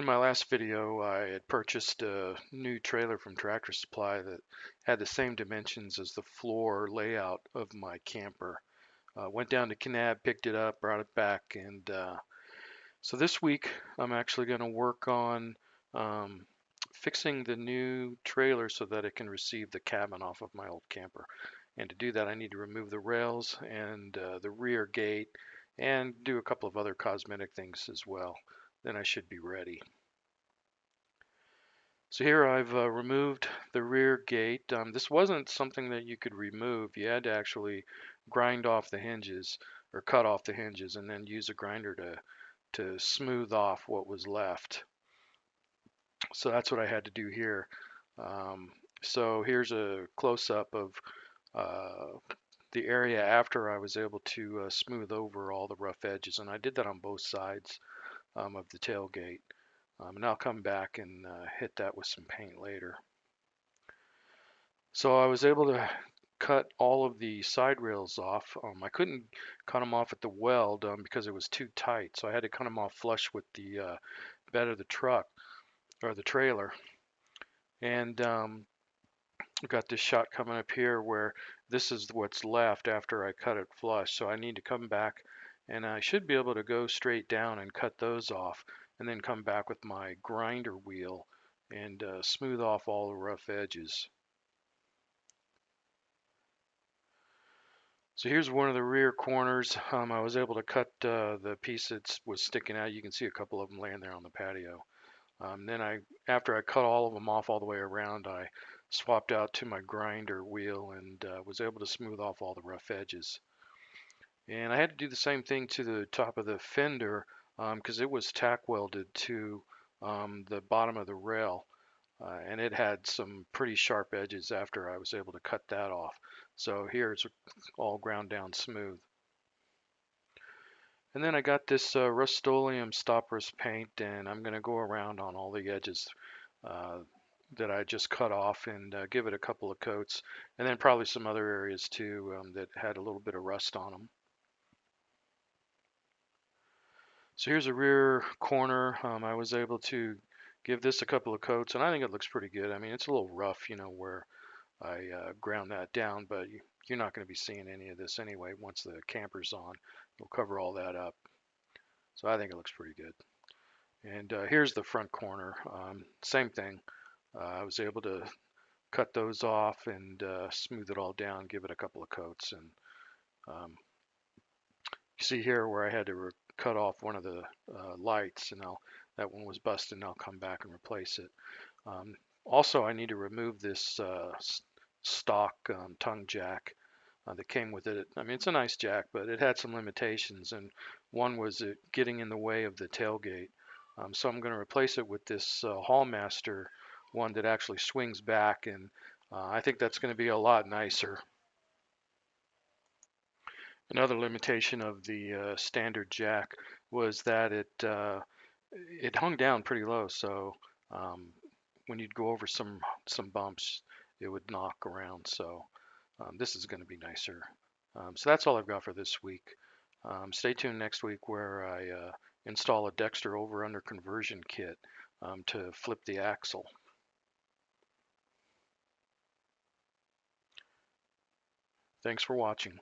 In my last video, I had purchased a new trailer from Tractor Supply that had the same dimensions as the floor layout of my camper. Went down to Kanab, picked it up, brought it back, and so this week I'm actually going to work on um, fixing the new trailer so that it can receive the cabin off of my old camper. And to do that, I need to remove the rails and the rear gate and do a couple of other cosmetic things as well. Then I should be ready. So here I've removed the rear gate. This wasn't something that you could remove. You had to actually grind off the hinges or cut off the hinges and then use a grinder to smooth off what was left. So that's what I had to do here. Um, so here's a close-up of uh, the area after I was able to smooth over all the rough edges. And I did that on both sides of the tailgate. And I'll come back and hit that with some paint later. So I was able to cut all of the side rails off. I couldn't cut them off at the weld because it was too tight. So I had to cut them off flush with the bed of the truck or the trailer. And I've got this shot coming up here where this is what's left after I cut it flush. So I need to come back and I should be able to go straight down and cut those off and then come back with my grinder wheel and smooth off all the rough edges. So here's one of the rear corners. I was able to cut the piece that was sticking out. You can see a couple of them laying there on the patio. After I cut all of them off all the way around, I swapped out to my grinder wheel and was able to smooth off all the rough edges. And I had to do the same thing to the top of the fender because it was tack welded to the bottom of the rail. And it had some pretty sharp edges after I was able to cut that off. So here it's all ground down smooth. And then I got this Rust-Oleum stop rust paint, and I'm going to go around on all the edges uh, that I just cut off and give it a couple of coats, and then probably some other areas too that had a little bit of rust on them. So here's a rear corner. I was able to give this a couple of coats, and I think it looks pretty good. I mean, it's a little rough, where I ground that down, but you're not going to be seeing any of this anyway once the camper's on. We'll cover all that up. So I think it looks pretty good. And here's the front corner. Same thing. I was able to cut those off and smooth it all down, give it a couple of coats. And you see here where I had to cut off one of the lights, and that one was busted, and I'll come back and replace it. Also, I need to remove this stock tongue jack that came with it. I mean, it's a nice jack, but it had some limitations, and one was it getting in the way of the tailgate. So I'm going to replace it with this Haulmaster one that actually swings back, and I think that's going to be a lot nicer. Another limitation of the standard jack was that it hung down pretty low, so when you'd go over some bumps, it would knock around. So this is going to be nicer. So that's all I've got for this week. Stay tuned next week where I install a Dexter over-under conversion kit to flip the axle. Thanks for watching.